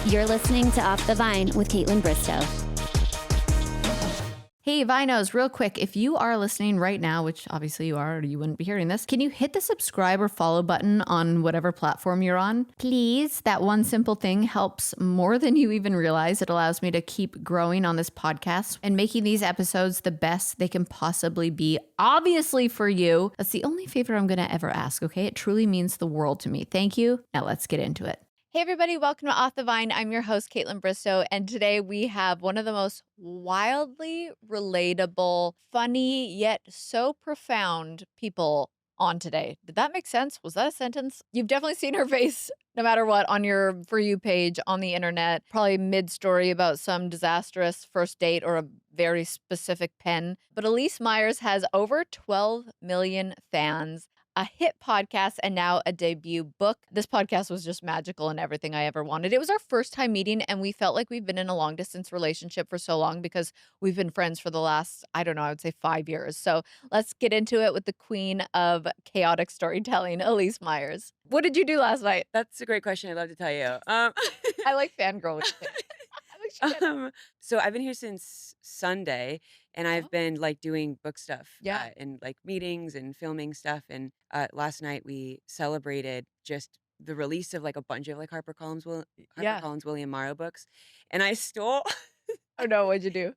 You're listening to Off the Vine with Kaitlyn Bristowe. Hey, Vinos, real quick, if you are listening right now, which obviously you are or you wouldn't be hearing this, can you hit the subscribe or follow button on whatever platform you're on? Please. That one simple thing helps more than you even realize. It allows me to keep growing on this podcast and making these episodes the best they can possibly be, obviously for you. That's the only favor I'm going to ever ask, okay? It truly means the world to me. Thank you. Now let's get into it. Hey everybody, welcome to Off the Vine. I'm your host, Kaitlyn Bristowe, and today we have one of the most wildly relatable, funny, yet so profound people on today. Did that make sense? Was that a sentence? You've definitely seen her face, no matter what, on your For You page on the internet, probably mid-story about some disastrous first date or a very specific pen. But Elyse Myers has over 12 million fans, a hit podcast, and now a debut book. This podcast was just magical and everything I ever wanted. It was our first time meeting, and we felt like we've been in a long distance relationship for so long because we've been friends for the last, I don't know, I would say 5 years. So let's get into it with the queen of chaotic storytelling, Elyse Myers. What did you do last night? That's a great question. I'd love to tell you. I like fangirl. So I've been here since Sunday, and I've been like doing book stuff, Yeah. and like meetings and filming stuff. And last night we celebrated just the release of like a bunch of like HarperCollins William Morrow books, and I stole. Oh no, what'd you do?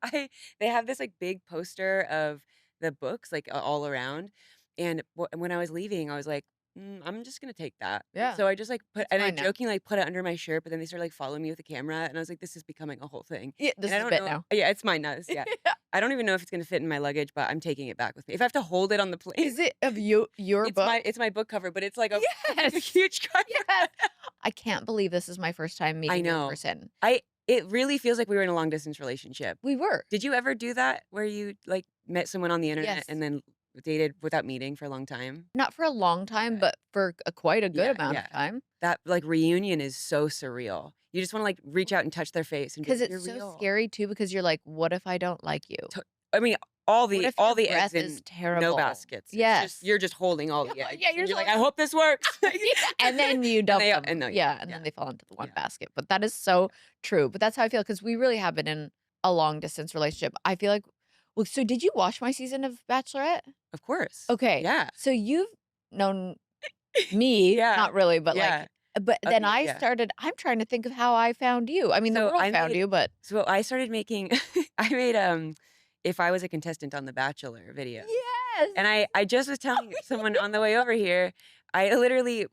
They have this like big poster of the books like all around, and when I was leaving, I was like, I'm just gonna take that. Yeah. So I just like It's I fine now. jokingly like put it under my shirt, but then they started like following me with the camera, and I was like, this is becoming a whole thing. Yeah, this And I is a don't bit know. now. Yeah, it's mine now. Yeah. Yeah. I don't even know if it's gonna fit in my luggage, but I'm taking it back with me. If I have to hold it on the plane, Is it of your book? it's my book cover, but it's like a Yes. huge cover. Yes. I can't believe this is my first time meeting you in know. person. It really feels like we were in a long distance relationship. We were. Did you ever do that where you like met someone on the internet Yes. and then dated without meeting for a long time? Not for a long time, but for quite a good Yeah, amount yeah. of time. That like reunion is so surreal. You just want to like reach out and touch their face and be Because like, it's "You're so real." scary too, because you're like, what if I don't like you? I mean, all What the if all your the breath eggs is in terrible? no baskets. It's Yes. just, you're just holding all the Yeah, eggs. yeah, and you're you're like, just I hope this works. And then you dump they- them. and then- yeah, and yeah. then they fall into the one Yeah. basket. But that is so true. But that's how I feel, because we really have been in a long distance relationship. I feel like, well, so did you watch my season of Bachelorette? Of course. Okay. Yeah. So you've known me, Yeah. not really, but Yeah. like, but then Okay, I yeah. started, I'm trying to think of how I found you. I mean, the So world I found made- you, but So I started making. I made if I was a contestant on The Bachelor video. yes. And I just was telling someone on the way over here, I literally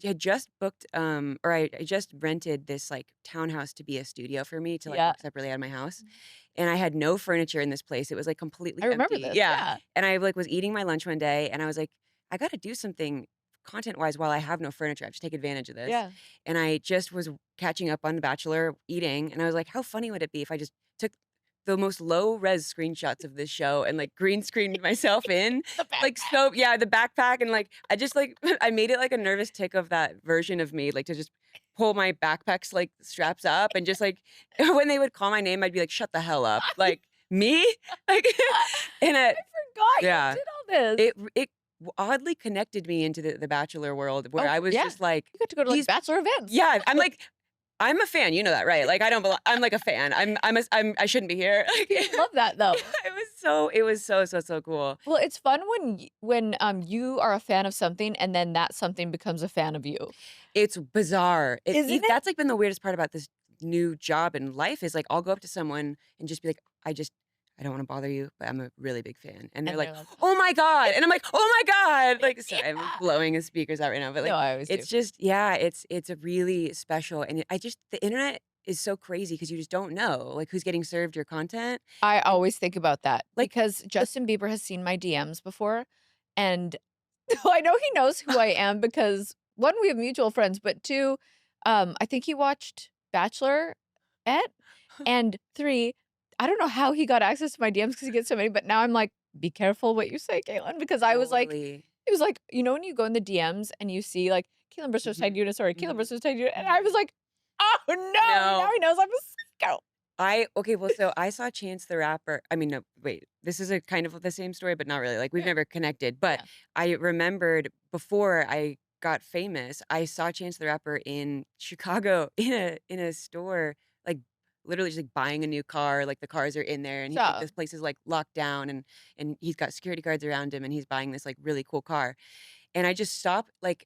had just booked or I just rented this like townhouse to be a studio for me to like Yeah. work separately out of my house. And I had no furniture in this place. It was like completely I remember empty. this. Yeah. And I like was eating my lunch one day and I was like, I got to do something content wise while I have no furniture. I have to take advantage of this. Yeah. And I just was catching up on The Bachelor eating and I was like, how funny would it be if I just took the most low res screenshots of this show and like green screened myself in The like backpack. so the backpack and like I just like I made it like a nervous tick of that version of me, like to just pull my backpack's like straps up and just like when they would call my name I'd be like, shut the hell up, like me, like and I forgot yeah. you did all this. it oddly connected me into the Bachelor world where Oh, I was yeah. just like, You got to go to like these- Bachelor events. yeah, I'm a fan, you know that, right? Like I don't I'm like a fan. I shouldn't be here. Like, I love that though. it was so cool. Well, it's fun when you are a fan of something and then that something becomes a fan of you. It's bizarre. Isn't it? That's like been the weirdest part about this new job in life is like I'll go up to someone and just be like, I don't want to bother you, but I'm a really big fan. And they're like, oh my God. And I'm like, oh my God. Like, sorry, I'm blowing the speakers out right now. But like, No, I always it's do. just, yeah, it's a really special. And the internet is so crazy because you just don't know like who's getting served your content. I always think about that Like- because Justin Bieber has seen my DMs before, and I know he knows who I am because one, we have mutual friends, but two, I think he watched Bachelorette, and three, I don't know how he got access to my DMs because he gets so many, but now I'm like, be careful what you say, Kaitlyn, because I was like, Totally. it was like, you know, when you go in the DMs and you see like Kaitlyn Bristow's tagged Jonas, sorry, Kaitlyn Bristow's tagged Jonas, and I was like, oh no, now he knows I'm a psycho. Okay, well, so I saw Chance the Rapper. I mean, no, wait, this is a kind of the same story, but not really. Like we've Yeah. never connected. But Yeah. I remembered before I got famous, I saw Chance the Rapper in Chicago in a store, like literally just like buying a new car. Like the cars are in there, and like So this place is like locked down, and he's got security guards around him, and he's buying this like really cool car. And I just stopped like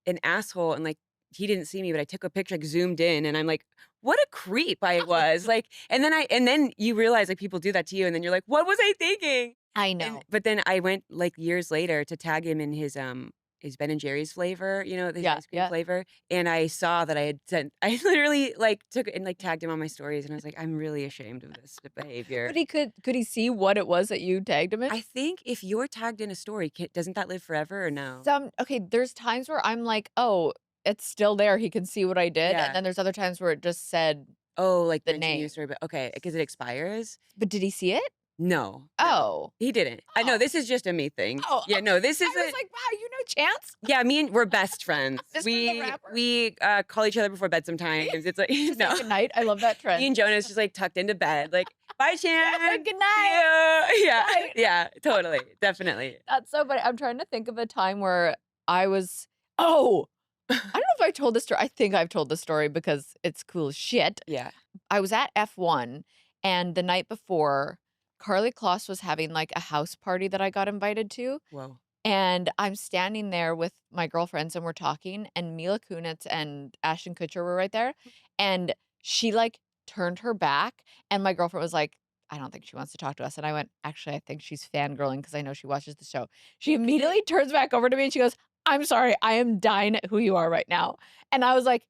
an asshole, and like he didn't see me, but I took a picture, like zoomed in, and I'm like, what a creep I was. Like, and then you realize like people do that to you, and then you're like, what was I thinking? I And know. but then I went like years later to tag him in his Ben and Jerry's flavor, his Yeah, ice cream yeah. flavor, and I saw that I had sent. I literally like took it and like tagged him on my stories, and I was like, I'm really ashamed of this behavior. But could he see what it was that you tagged him in? I think if you're tagged in a story, doesn't that live forever or no? Okay, there's times where I'm like, oh, it's still there. He can see what I did. Yeah. And then there's other times where it just said Oh, like the mentioning name. your story, but okay, because it expires. But did he see it? No, Oh. he didn't. I know Oh. this is just a me thing. Oh, Yeah, no, this I is was like, wow, you know Chance? yeah, we're best friends. Mr. the Rapper? We call each other before bed sometimes. It's like Just no. like good night. I love that trend. Me and Jonas just like tucked into bed, like bye, Chance. Good night. See you." Yeah, Right. yeah, totally, definitely. That's so funny. I'm trying to think of a time where I was, oh, I don't know if I told this story. I think I've told the story because it's cool as shit. Yeah. I was at F1, and the night before, Carly Kloss was having like a house party that I got invited to. Whoa. And I'm standing there with my girlfriends and we're talking, and Mila Kunis and Ashton Kutcher were right there. And she like turned her back, and my girlfriend was like, I don't think she wants to talk to us. And I went, actually, I think she's fangirling because I know she watches the show. She immediately turns back over to me and she goes, I'm sorry, I am dying at who you are right now. And I was like,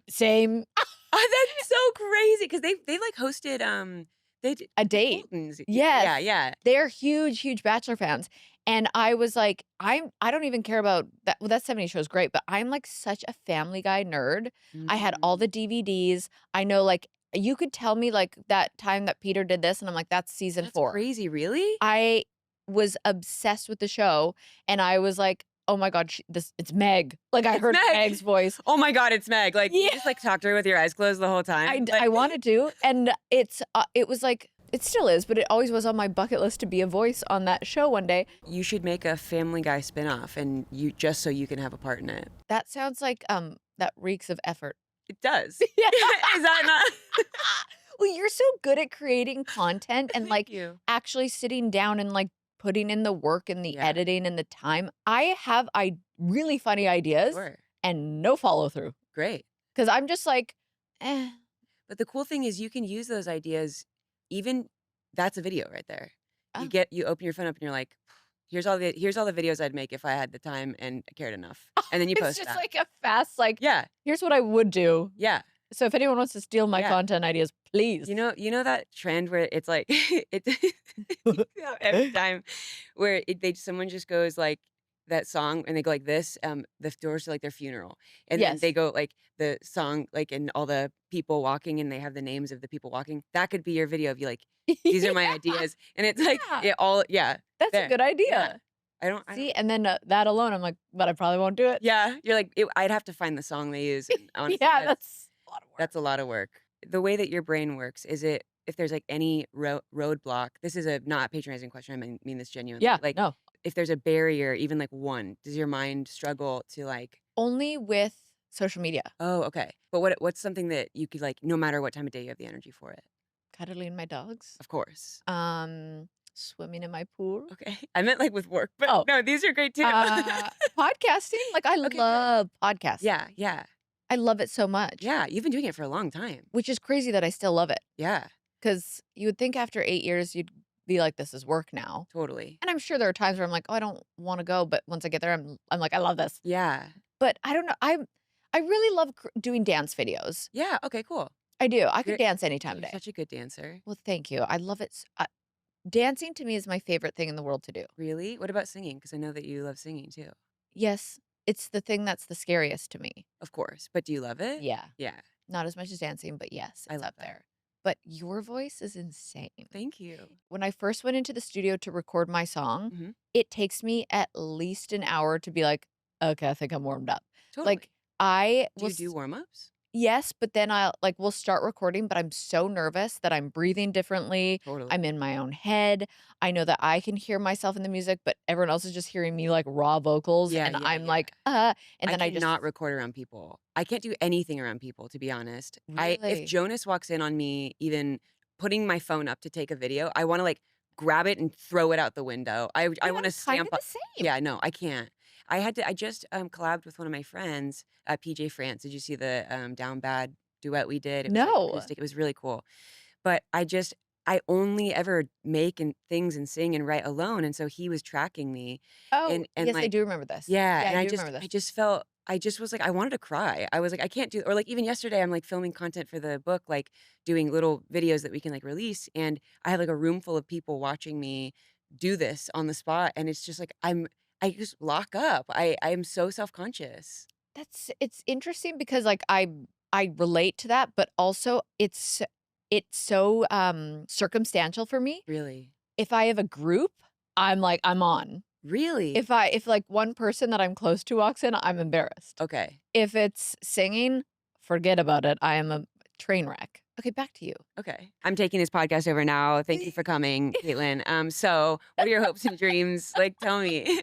same. Oh, that's so crazy because they like hosted they did A date. Colton's. Yes. Yeah, yeah. They're huge, huge Bachelor fans. And I was like, I don't even care about that. Well, that 70s show is great, but I'm like such a Family Guy nerd. I had all the DVDs. I know, like, you could tell me like that time that Peter did this, and I'm like, that's season That's 4. crazy, really? I was obsessed with the show, and I was like, oh my God, it's Meg. Like I It's heard Meg. Meg's voice. Oh my God, it's Meg. Like you Yeah. just like talk to her with your eyes closed the whole time. I wanted to, and it was like, it still is, but it always was on my bucket list to be a voice on that show one day. You should make a Family Guy spinoff, and you just so you can have a part in it. That sounds like that reeks of effort. It does. Yeah. Is that not? Well, you're so good at creating content and like Thank you. actually sitting down and like putting in the work and the Yeah. editing and the time. I have really funny ideas Sure. and no follow through Great. because I'm just like, eh. But the cool thing is you can use those ideas. Even that's a video right there. Oh. You open your phone up and you're like, here's all the videos I'd make if I had the time and cared enough. And then you It's post just that. like a fast, like, Yeah. here's what I would do. Yeah. So if anyone wants to steal my Yeah. content ideas, please. You know that trend where it's like every time where someone just goes like that song and they go like this, the doors to like their funeral. And then Yes. they go like the song, like and all the people walking and they have the names of the people walking. That could be your video of you like, these are my ideas. And it's like Yeah. That's there. a good idea. Yeah. I don't See, and then that alone, I'm like, but I probably won't do it. yeah, you're like I'd have to find the song they use. And honestly, Yeah, that's a lot of work. that's a lot of work. The way that your brain works is it if there's like any roadblock. This is not a patronizing question. I mean this genuinely. Yeah, Like no. if there's a barrier, even like one, does your mind struggle to like? Only with social media. Oh, okay. But what's something that you could like, no matter what time of day you have the energy for it? Cuddling my dogs. Of course. Swimming in my pool. Okay. I meant like with work, but Oh. no, these are great too. Podcasting. Like I Okay, love podcasting. yeah, yeah, I love it so much. yeah. You've been doing it for a long time. Which is crazy that I still love it. Yeah, Because you would think after 8 years, you'd be like, this is work now. totally. And I'm sure there are times where I'm like, oh, I don't want to go. But once I get there, I'm like, I love this. Yeah, But I don't know. I really love doing dance videos. yeah. Okay, cool. I do. I could You're- dance any time of You're day. such a good dancer. Well, thank you. I love it. Dancing to me is my favorite thing in the world to do. Really? What about singing? Because I know that you love singing too. Yes, it's the thing that's the scariest to me. Of course. But do you love it? Yeah. Yeah. Not as much as dancing, but yes, I it's love up that. there. But your voice is insane. Thank you. When I first went into the studio to record my song, Mhm. it takes me at least an hour to be like, okay, I think I'm warmed up. Totally. Like I do will you do warm ups? Yes, but then we'll start recording, but I'm so nervous that I'm breathing differently. Totally. I'm in my own head. I know that I can hear myself in the music, but everyone else is just hearing me like raw vocals. Yeah, And yeah, I'm yeah. like, and I then I just cannot record around people. I can't do anything around people, to be honest. If really, Jonas walks in on me, even putting my phone up to take a video, I want to like grab it and throw it out the window. I yeah, want I'm to kind stamp of the up. same. Yeah, no, I can't. I just collabed with one of my friends, PJ France. Did you see the Down Bad duet we did? It was like No. acoustic. It was really cool. But I only ever make and things and sing and write alone. And so he was tracking me Oh, and yes, I like do remember this. yeah, Yeah, I and do remember I this. just felt I just was like I wanted to cry. I was like I can't do or like even yesterday I'm like filming content for the book, like doing little videos that we can like release and I had like a room full of people watching me do this on the spot and it's just like I just lock up. I am so self-conscious. It's interesting because like I relate to that, but also it's so circumstantial for me. Really. If I have a group, I'm like I'm on. Really? If like one person that I'm close to walks in, I'm embarrassed. Okay. If it's singing, forget about it. I am a train wreck. Okay, back to you. Okay. I'm taking this podcast over now. Thank you for coming, Kaitlyn. So what are your hopes and dreams? Like tell me.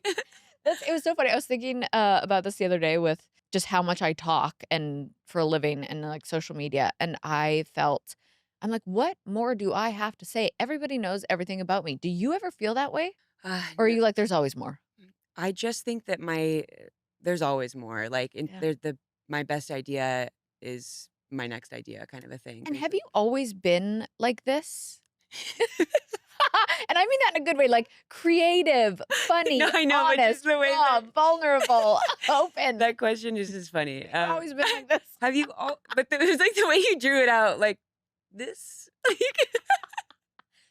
It was so funny. I was thinking about this the other day with just how much I talk and for a living and like social media. And I'm like, what more do I have to say? Everybody knows everything about me. Do you ever feel that way? Or are No, you like, there's always more? I just think that there's always more. Like, Yeah. my best idea is my next idea, kind of a thing. And 'Cause have you always been like this? And I mean that in a good way, like creative, no, funny, I know, but just honest, the way raw, vulnerable, open. that question is just funny. You've always been like this. Have you all? But it was like the way you drew it out, like this.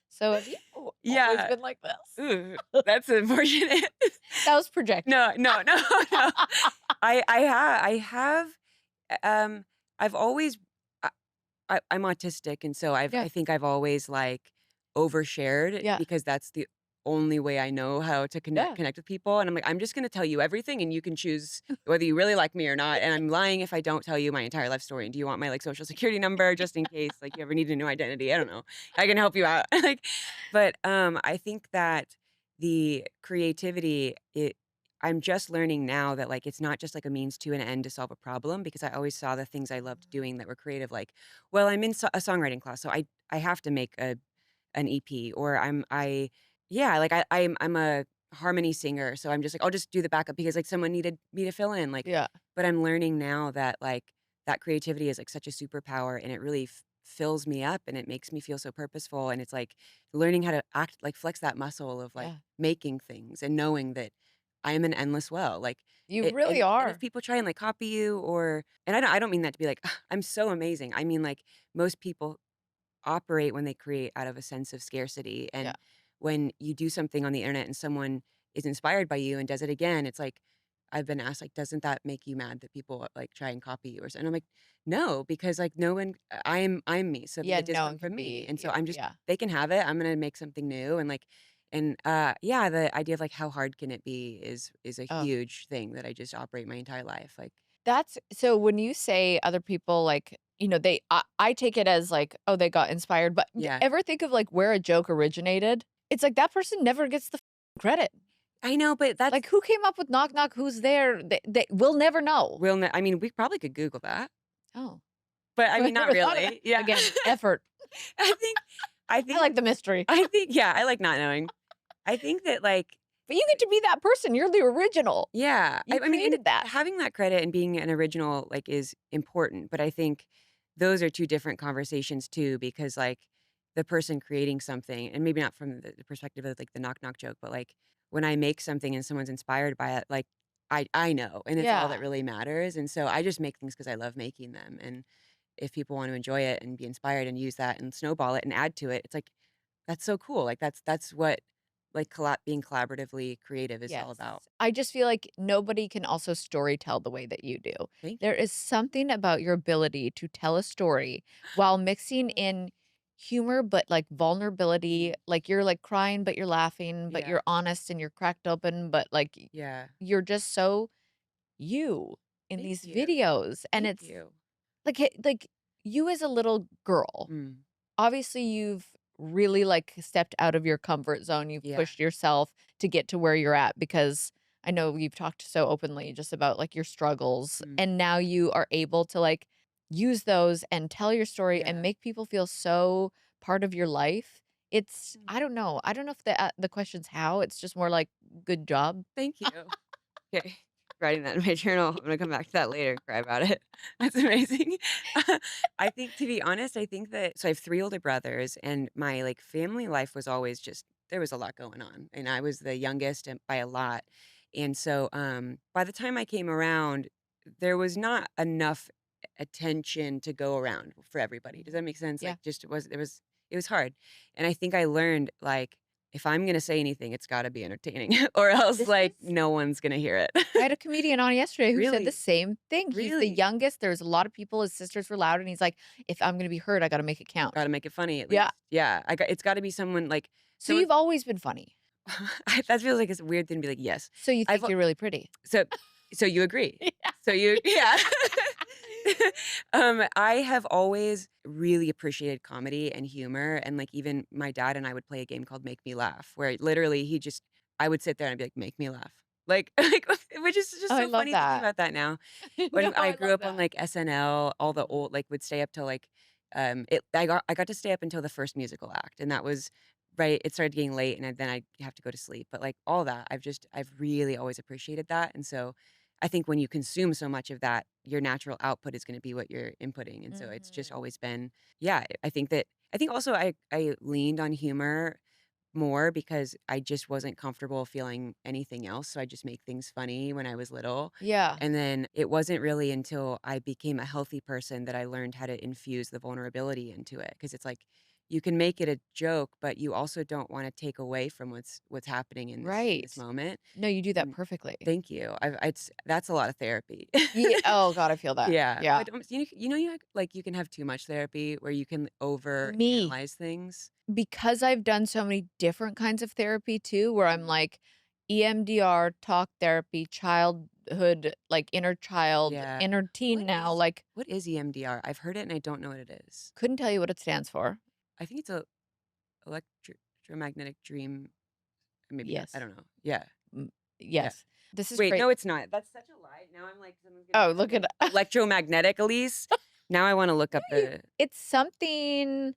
So have you always Yeah. been like this? Ooh, that's unfortunate. That was projected. No, no, no, no. I have. I've always. I'm autistic, and so Yeah. I think I've always like overshared Yeah. because that's the only way I know how to Yeah. connect with people. And I'm like, I'm just gonna tell you everything, and you can choose whether you really like me or not. And I'm lying if I don't tell you my entire life story. And do you want my like social security number just in case like you ever need a new identity? I don't know. I can help you out. Like, but I think that the creativity I'm just learning now that like it's not just like a means to an end to solve a problem because I always saw the things I loved doing that were creative like well I'm in a songwriting class so I have to make an EP or yeah like I'm a harmony singer so I'm just like I'll just do the backup because like someone needed me to fill in like Yeah. but I'm learning now that like that creativity is like such a superpower and it really fills me up and it makes me feel so purposeful and it's like learning how to act like flex that muscle of like Yeah. making things and knowing that I am an endless well. Like You really and if are. people try and like copy you or and I don't mean that to be like I'm so amazing. I mean like most people operate when they create out of a sense of scarcity Yeah. and when you do something on the internet and someone is inspired by you and does it again, it's like I've been asked like doesn't that make you mad that people like try and copy you or something? And I'm like no, because like no one I'm me. So Yeah, it does no come one can from me. be. And so Yeah. I'm just Yeah. they can have it. I'm gonna make something new and like and yeah, the idea of like how hard can it be is a Oh. huge thing that I just operate my entire life. Like That's so when you say other people like, I take it as like, oh, they got inspired. But yeah. ever think of like where a joke originated? It's like that person never gets the credit. I know, but that's Like who came up with knock knock? Who's there? We'll never know. I mean, we probably could Google that. Oh, But I I mean not never thought of really. that. Yeah. Again, effort. I think I I think like the mystery. I think yeah, I like not knowing. I think that like But you get to be that person. You're the original. yeah, You I mean, created and that. having that credit and being an original like is important, but I think those are two different conversations too, because like the person creating something, and maybe not from the perspective of like the knock knock joke, but like when I make something and someone's inspired by it, like I know, and it's all that Yeah. really matters, and so I just make things because I love making them, and if people want to enjoy it and be inspired and use that and snowball it and add to it, it's like that's so cool. Like that's what like being collaboratively creative is all Yes. about. I just feel like nobody can also story tell the way that you do. Thank There you. is something about your ability to tell a story while mixing in humor, but like vulnerability. Like you're like crying, but you're laughing, but Yeah. you're honest and you're cracked open, but like Yeah. you're just so you in Thank these you. videos. And Thank it's you. like you as a little girl, Mm, obviously you've really like stepped out of your comfort zone. You've yeah. pushed yourself to get to where you're at because I know you've talked so openly just about like your struggles Mm, and now you are able to like use those and tell your story and yeah. make people feel so part of your life. It's Mm, I don't know. I don't know if the question's how. It's just more like good job. thank you. Okay. Writing that in my journal. I'm gonna come back to that later and cry about it. That's amazing. I think, to be honest, I think that so I have 3 older brothers, and my, like, family life was always just there was a lot going on, and I was the youngest and by a lot, and so, by the time I came around, there was not enough attention to go around for everybody. Does that make sense? Yeah. Like, just it was hard, and I think I learned, like, if I'm gonna say anything, it's gotta be entertaining, or else, This like, is no one's gonna hear it. I had a comedian on yesterday who said the Really? same thing. He's the Really? youngest. There's a lot of people. His sisters were loud, and he's like, "If I'm gonna be heard, I got to make it count." Gotta make it funny at Yeah. least. Yeah, it's gotta be someone, like, So someone you've always been funny. that feels like it's a weird thing to be like, "Yes." So you I've think al you're really pretty. so so you agree? Yeah. So you yeah. I have always really appreciated comedy and humor, and, like, even my dad and I would play a game called Make Me Laugh, where literally I would sit there and I'd be like, "Make me laugh." Like, which is Oh, just I so love funny thinking that. about that now. No, When I I grew love up on, that. like, SNL, all the Mhm. old like, would stay up till, like, I got to stay up until the first musical act, and that was right, it started getting late, and then I'd have to go to sleep, but, like, all that, I've really always appreciated that, and so, I think when you consume so much of that, your natural output is gonna be what you're inputting, and so it's just Mhm. always been yeah, I think also I leaned on humor more because I just wasn't comfortable feeling anything else, so I just make things funny when I was little, Yeah. and then it wasn't really until I became a healthy person that I learned how to infuse the vulnerability into it. Because it's like, you can make it a joke, but you also don't wanna take away from what's happening in this Right. moment, No, you do that and perfectly. thank you. That's a lot of therapy. Yeah. Oh God, I feel that. Yeah, Yeah. but, you can have too much therapy where you can Me, overanalyze things. because I've done so many different kinds of therapy too, where I'm Mm, like EMDR, talk therapy, childhood, like inner child, yeah. inner teen What now, is like what is EMDR? I've heard it and I don't know what it is. couldn't tell you what it stands for. I think it's a electromagnetic dream, maybe not, I Yes. don't know. Yeah, Mm, yeah. yes. This is Wait, great. no, it's not. That's such a lie. Now I'm like, someone's gonna Oh, I'm look like, at electromagnetic, Elise? Now I wanna look up the it's something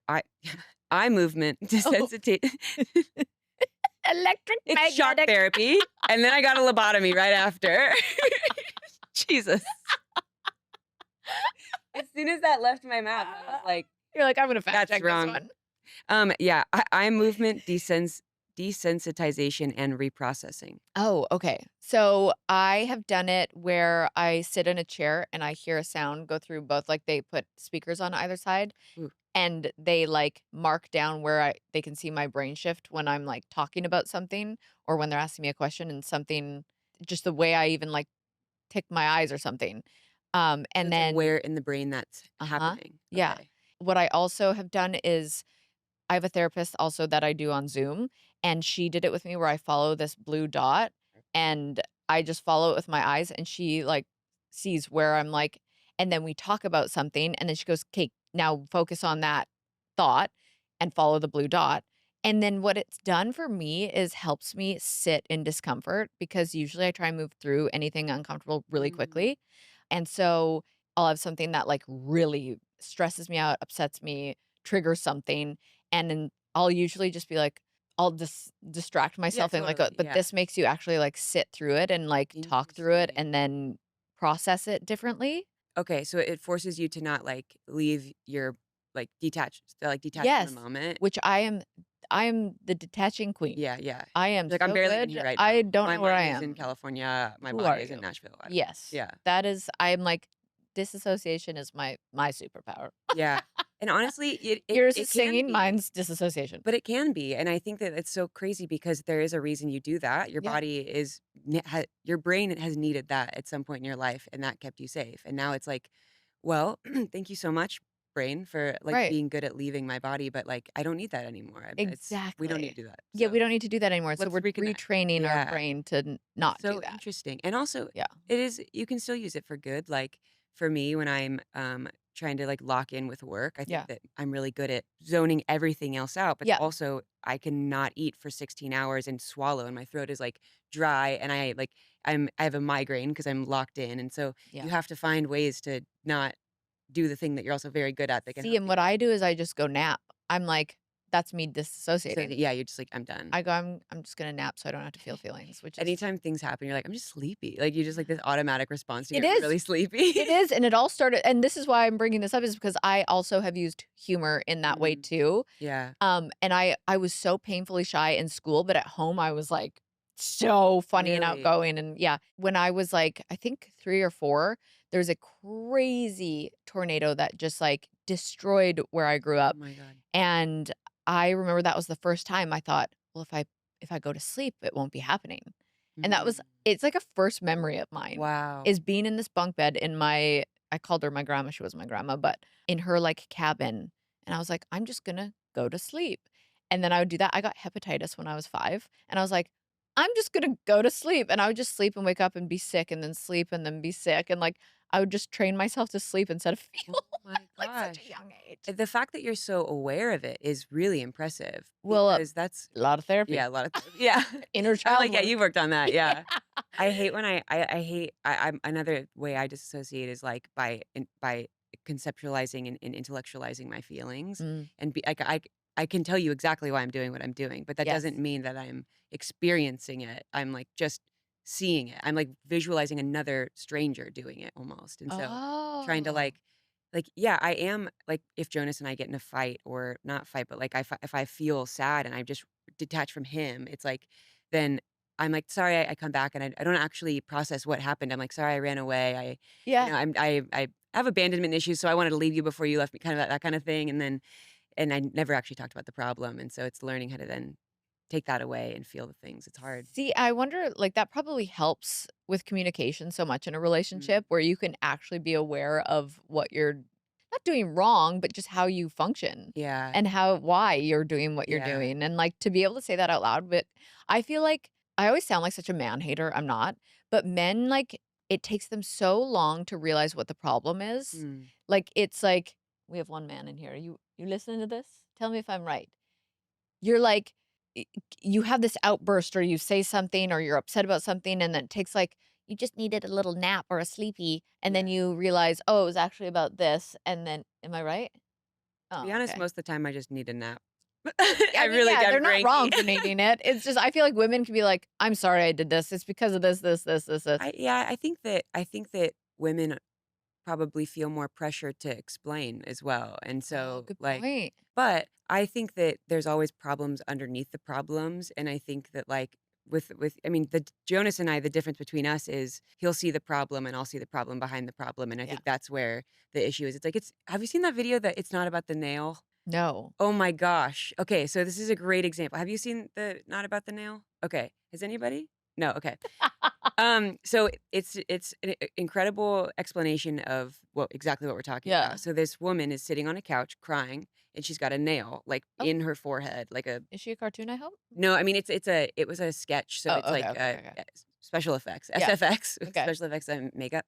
eye eye movement oh, desensiti electric it's shock magnetic. therapy, and then I got a lobotomy right after. Jesus. As soon as that left my mouth, I was like, You're like, I'm gonna fact "That's check this wrong." one. Yeah, eye movement desensitization and reprocessing. Oh, okay. So I have done it where I sit in a chair and I hear a sound go through both, like they put speakers on either side Ooh, and they like mark down where they can see my brain shift when I'm like talking about something or when they're asking me a question and something just the way I even like tick my eyes or something. so And it's like then where in the brain that's uh-huh. happening. Yeah. Okay. What I also have done is I have a therapist also that I do on Zoom, and she did it with me where I follow this blue dot and I just follow it with my eyes and she like sees where I'm like and then we talk about something and then she goes, "Okay, now focus on that thought and follow the blue dot." And then what it's done for me is helps me sit in discomfort because usually I try and move through anything uncomfortable really Mm, quickly. And so I'll have something that like really stresses me out, upsets me, triggers something and then I'll usually just be like, I'll just distract yeah, myself and like, totally, but yeah. this makes you actually like sit through it and like talk through it Interesting. and then process it differently. Okay, so it forces you to not, like, leave your detach from the Yes, moment. which I am the detaching queen. Yeah, yeah. I am Like, I'm so barely even here good. right I now. don't My know where I mind is in am. California, my Who body are is in you? Nashville. I don't know. Yes. Yeah. That is I'm like disassociation is my superpower. Yeah. And honestly, it it Yours is it can singing, be. mine's disassociation. But it can be, and I think that it's so crazy because there is a reason you do that. Your Yeah. body is your brain has needed that at some point in your life, and that kept you safe. And now it's like, well, thank you so much, brain, for like Right. being good at leaving my body, but like I don't need that anymore. We don't need Exactly. to do that. Yeah, we So don't need to do that anymore. So let's we're reconnect. retraining our Yeah, brain to not do so that. interesting. And also, Yeah. it is you can still use it for good. Like for me when I'm trying to like lock in with work. I think Yeah. that I'm really good at zoning everything else out, but Yeah. also I cannot eat for 16 hours and swallow, and my throat is like dry, and I have a migraine because I'm locked in, and so Yeah. you have to find ways to not do the thing that you're also very good at that can See, help and you. what I do is I just go nap. I'm like, that's me So disassociating. yeah, you're just like, I'm done. I go, I'm just gonna nap so I don't have to feel feelings, which is Anytime things happen, you're like, I'm just sleepy. Like you just like this automatic response to it get is. really sleepy. It is, and it all started, and this is why I'm bringing this up, is because I also have used humor in that way Mm, too. yeah. And I was so painfully shy in school, but at home I was like so funny and Really? outgoing. And yeah, when I was like, I think 3 or 4, there's a crazy tornado that just like destroyed where I grew Oh up. my God. And I remember that was the first time I thought, well, if I go to sleep, it won't be happening. And that Mm. was it's like a first memory of mine Wow. is being in this bunk bed in my I called her my grandma, she wasn't my grandma, but in her like cabin. And I was like, I'm just gonna go to sleep. And then I would do that. I got hepatitis when I was 5. And I was like, I'm just gonna go to sleep. And I would just sleep and wake up and be sick and then sleep and then be sick. And like I would just train myself to sleep instead of feel Oh my like such a gosh. young age. The fact that you're so aware of it is really impressive Well, because that's, a lot of therapy. yeah, a lot of, yeah. Inner I'm child like, yeah, work. you worked on that. Yeah. Yeah. I hate when I hate, I'm another way I disassociate is like by conceptualizing and intellectualizing my feelings Mm, and I can tell you exactly why I'm doing what I'm doing, but that doesn't yes. mean that I'm experiencing it. I'm like just seeing it. I'm like visualizing another stranger doing it almost. And so trying to Oh. yeah, I am like if Jonas and I get in a fight or not fight, but like if I feel sad and I just detach from him, it's like then I'm like, sorry, I come back and I don't actually process what happened. I'm like, sorry, I ran away. Yeah. I have abandonment issues, so I wanted to leave you before you left me, kind of that kind of thing. And I never actually talked about the problem. And so it's learning how to then take that away and feel the things. It's hard. See, I wonder, like, that probably helps with communication so much in a Mm. relationship where you can actually be aware of what you're not doing wrong, but just how you function Yeah. and why you're doing what you're Yeah. doing. And like to be able to say that out loud. But I feel like I always sound like such a man hater. I'm not. But men, like, it takes them so long to realize what the problem is. Mm. Like, it's like, we have one man in here. You listening to this? Tell me if I'm right. You're like, y you have this outburst or you say something or you're upset about something, and then it takes, like you just needed a little nap or a sleepy, and then Yeah. you realize, "Oh, it was actually about this," and then am I right? To be Oh, honest, okay. most of the time I just need a nap. Yeah, I I mean, really yeah, I'm they're not cranky. wrong for needing it. It's just I feel like women can be like, "I'm sorry I did this. It's because of this." I think that women probably feel more pressure to explain as well. And Oh, so good like point. but I think that there's always problems underneath the problems and I think that like with I mean the Jonas and I the difference between us is he'll see the problem and I'll see the problem behind the problem and I Yeah. think that's where the issue is. It's like it's have you seen that video that it's not about the nail? No. Oh my gosh. Okay, so this is a great example. Have you seen the Not About the Nail? Okay. Has anybody? No, okay. So it's an incredible explanation of exactly what we're talking Yeah. about. So this woman is sitting on a couch crying and she's got a nail like Oh, in her forehead, like a is she a cartoon, I hope? no, I mean it was a sketch, so it's Oh, okay, like okay, okay, okay. special effects, Yeah. SFX, Okay. special effects and makeup.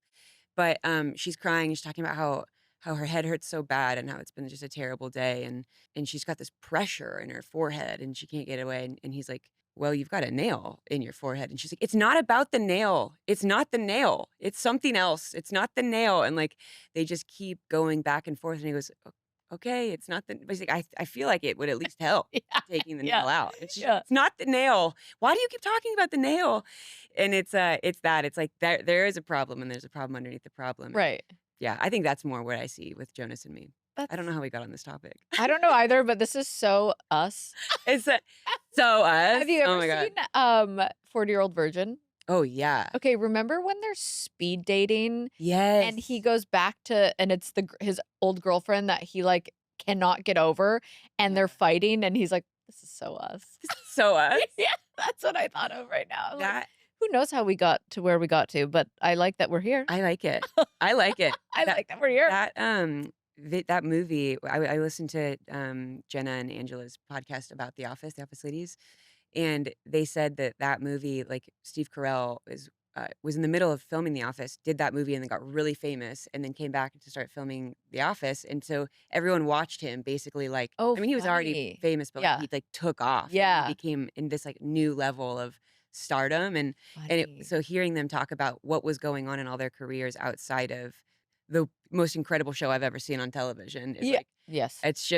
But she's crying, she's talking about how her head hurts so bad and how it's been just a terrible day and she's got this pressure in her forehead and she can't get away and he's like, "Well, you've got a nail in your forehead." And she's like, "It's not about the nail. It's not the nail. It's something else. It's not the nail." And like they just keep going back and forth and he goes, "Okay, it's not the." But he's like, I feel like it would at least help Yeah. taking the Yeah. nail out. It's just, Yeah. it's not the nail. Why do you keep talking about the nail? And it's that. It's like there is a problem and there's a problem underneath the problem. And Right. yeah, I think that's more what I see with Jonas and me. I don't That's know how we got on this topic. I don't know either, but this is so us. It's so us. Have you Oh ever my God. seen 40-Year-Old Virgin? Oh yeah. Okay, remember when they're speed dating and he Yes. goes back to and it's his old girlfriend that he like cannot get over and Yeah. they're fighting and he's like, this is so us. This is so us. Yeah, that's what I thought of right now. I'm like, That who knows how we got to where we got to, but I like that we're here. I like it. I like it. I That like that we're here. that that movie. I listened to Jenna and Angela's podcast about The Office ladies, and they said that movie, like Steve Carell is was in the middle of filming The Office, did that movie and then got really famous and then came back to start filming The Office. And so everyone watched him basically like, Oh, I mean, he was already funny. famous, but like, Yeah. he like took off. And Yeah. he became in this like new level of stardom. Funny. So hearing them talk about what was going on in all their careers outside of the most incredible show I've ever seen on television is like, Yes. it's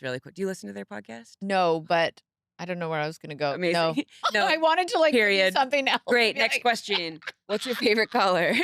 really cool. Do you listen to their podcast? No, but I don't know where I was going to go. Amazing. No. No, I wanted to like give you period. something else. Great. Be Next like- question. What's your favorite color?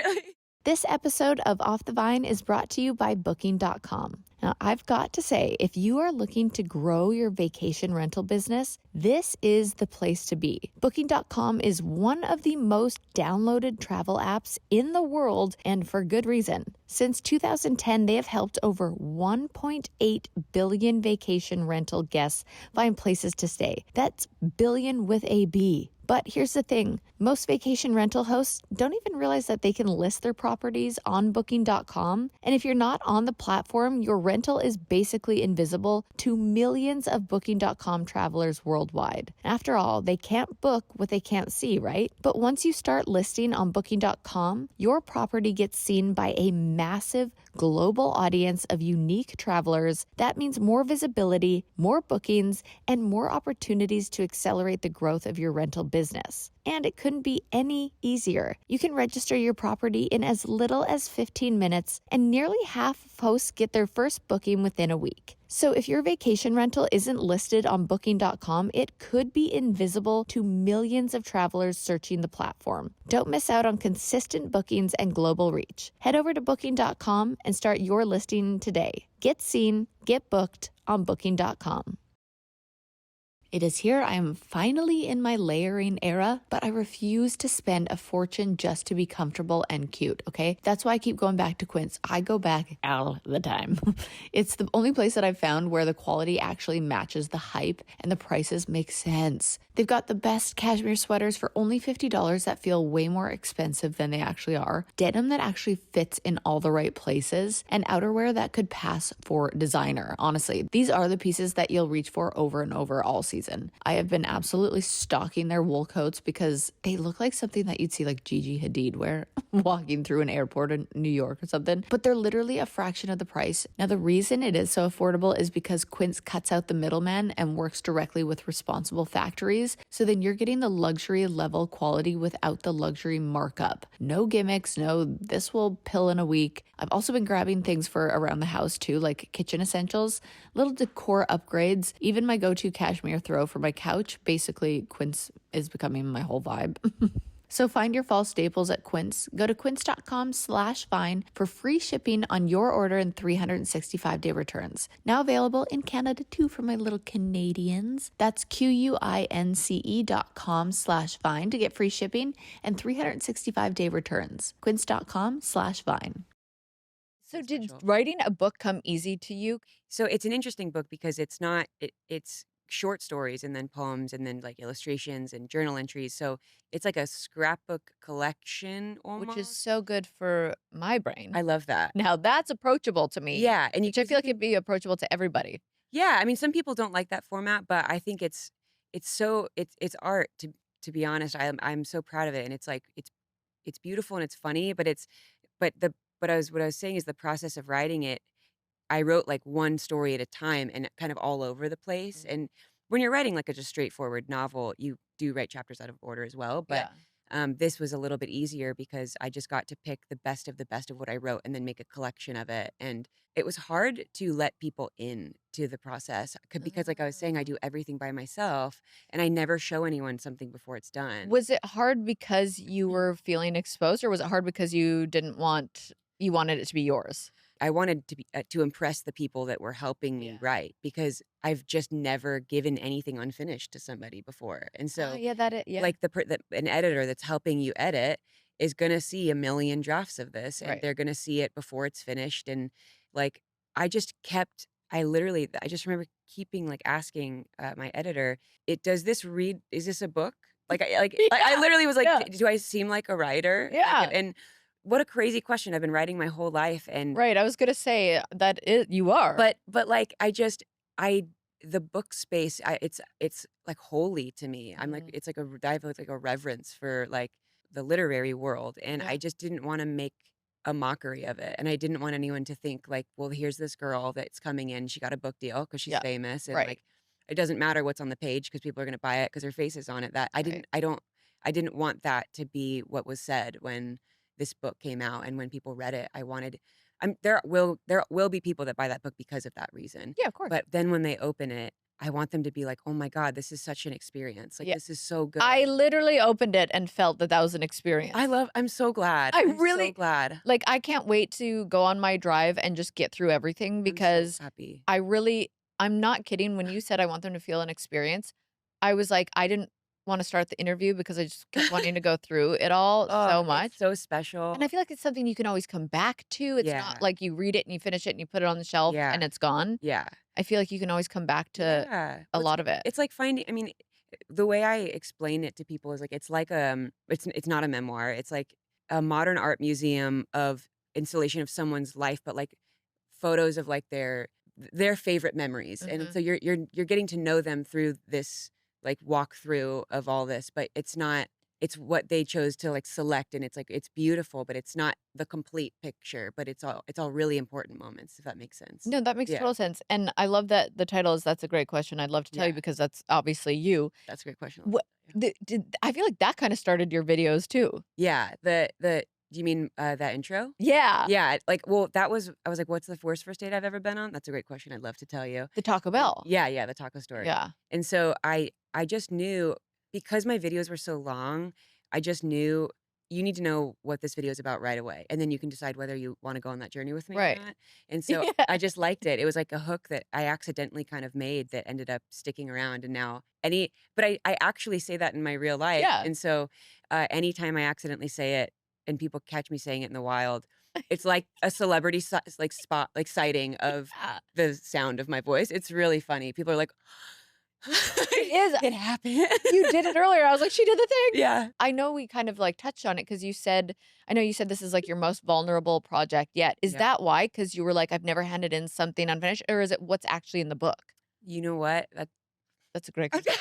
This episode of Off the Vine is brought to you by Booking.com. Now, I've got to say, if you are looking to grow your vacation rental business, this is the place to be. Booking.com is one of the most downloaded travel apps in the world, and for good reason. Since 2010, they have helped over 1.8 billion vacation rental guests find places to stay. That's billion with a B. But here's the thing, most vacation rental hosts don't even realize that they can list their properties on Booking.com. And if you're not on the platform, your rental is basically invisible to millions of Booking.com travelers worldwide. After all, they can't book what they can't see, right? But once you start listing on Booking.com, your property gets seen by a massive global audience of unique travelers. That means more visibility, more bookings, and more opportunities to accelerate the growth of your rental business. And it couldn't be any easier. You can register your property in as little as 15 minutes, and nearly half of hosts get their first booking within a week. So if your vacation rental isn't listed on Booking.com, it could be invisible to millions of travelers searching the platform. Don't miss out on consistent bookings and global reach. Head over to Booking.com and start your listing today. Get seen, get booked on Booking.com. It is here. I am finally in my layering era, but I refuse to spend a fortune just to be comfortable and cute, okay? That's why I keep going back to Quince. I go back all the time. It's the only place that I've found where the quality actually matches the hype and the prices make sense. They've got the best cashmere sweaters for only $50 that feel way more expensive than they actually are, denim that actually fits in all the right places, and outerwear that could pass for designer. Honestly, these are the pieces that you'll reach for over and over all season. I have been absolutely stalking their wool coats because they look like something that you'd see like Gigi Hadid wear walking through an airport in New York or something, but they're literally a fraction of the price. Now, the reason it is so affordable is because Quince cuts out the middleman and works directly with responsible factories. So then you're getting the luxury level quality without the luxury markup. No gimmicks, no this will pill in a week. I've also been grabbing things for around the house too, like kitchen essentials, little decor upgrades, even my go-to cashmere throw for my couch. Basically, Quince is becoming my whole vibe. So find your fall staples at Quince. Go to quince.com/vine for free shipping on your order and 365-day returns. Now available in Canada too for my little Canadians. That's QUINCE.com/vine to get free shipping and 365-day returns. Quince.com/vine. So That's did special. writing a book come easy to you? So it's an interesting book because it's not it's short stories and then poems and then like illustrations and journal entries. So it's like a scrapbook collection almost. Which is so good for my brain. I love that. Now that's approachable to me. Yeah, and Which I feel like it'd be approachable to everybody. yeah, I mean some people don't like that format, but I think it's art to be honest. I'm so proud of it, and it's like it's beautiful and it's funny, but what I was saying is the process of writing it. I wrote like one story at a time and kind of all over the place. Mhm. And when you're writing like a just straightforward novel, you do write chapters out of order as well. But this was a little bit easier because I just got to pick the best of what I wrote and then make a collection of it. And it was hard to let people in to the process because, like I was saying, I do everything by myself and I never show anyone something before it's done. Was it hard because you were feeling exposed, or was it hard because you wanted it to be yours? I wanted to be to impress the people that were helping me Yeah. write because I've just never given anything unfinished to somebody before. And so like an editor that's helping you edit is going to see a million drafts of this and Right. they're going to see it before it's finished. And like, I just remember keeping like asking my editor, is this a book? Like, I literally was like, Yeah. do I seem like a writer? Yeah. And what a crazy question. I've been writing my whole life and Right. I was gonna say you are. but like the book space it's like holy to me. I'm like Mhm. it's like I have like a reverence for like the literary world, and Yeah. I just didn't want to make a mockery of it, and I didn't want anyone to think like, well, here's this girl that's coming in, she got a book deal because she's Yeah. famous, and Right. like it doesn't matter what's on the page because people are going to buy it because her face is on it. That I didn't want that to be what was said when this book came out and when people read it. I wanted there will be people that buy that book because of that reason. Yeah, of course. But then when they open it, I want them to be like, "Oh my God, this is such an experience. Like Yeah. this is so good." I literally opened it and felt that was an experience. I'm so glad. I I'm really- so glad. Like, I can't wait to go on my drive and just get through everything I'm so because happy. I'm not kidding. When you said I want them to feel an experience, I was like, I didn't want to start the interview because I just kept wanting to go through it all so much. It's so special. And I feel like it's something you can always come back to. It's Yeah. not like you read it and you finish it and you put it on the shelf Yeah. and it's gone. Yeah. I feel like you can always come back to Yeah. a Well, lot of it. It's like finding, I mean, the way I explain it to people is like it's like it's not a memoir. It's like a modern art museum of installation of someone's life, but like photos of like their favorite memories. And Mhm. so you're getting to know them through this like walkthrough of all this, but it's what they chose to like select, and it's like it's beautiful, but it's not the complete picture, but it's all really important moments, if that makes sense. No, that makes Yeah. total sense. And I love that the title is That's a Great Question. I'd love to tell you Yeah. because that's obviously you. That's a great question. What I feel like that kind of started your videos too. Yeah, do you mean that intro? Yeah. Yeah, like, well, I was like, what's the worst first date I've ever been on? That's a great question. I'd love to tell you. The Taco Bell. Yeah, the taco story. Yeah. And so I just knew, because my videos were so long, I just knew you need to know what this video is about right away, and then you can decide whether you want to go on that journey with me Right. or not. And so Yeah. I just liked it. It was like a hook that I accidentally kind of made that ended up sticking around. And now but I actually say that in my real life. Yeah. And so anytime I accidentally say it and people catch me saying it in the wild, it's like a celebrity sighting of Yeah. the sound of my voice. It's really funny. People are like, It is. It happened. You did it earlier. I was like, she did the thing. Yeah. I know we kind of like touched on it because I know you said this is like your most vulnerable project yet. Is Yeah. that why? Because you were like, I've never handed in something unfinished, or is it what's actually in the book? You know what? That's a great question.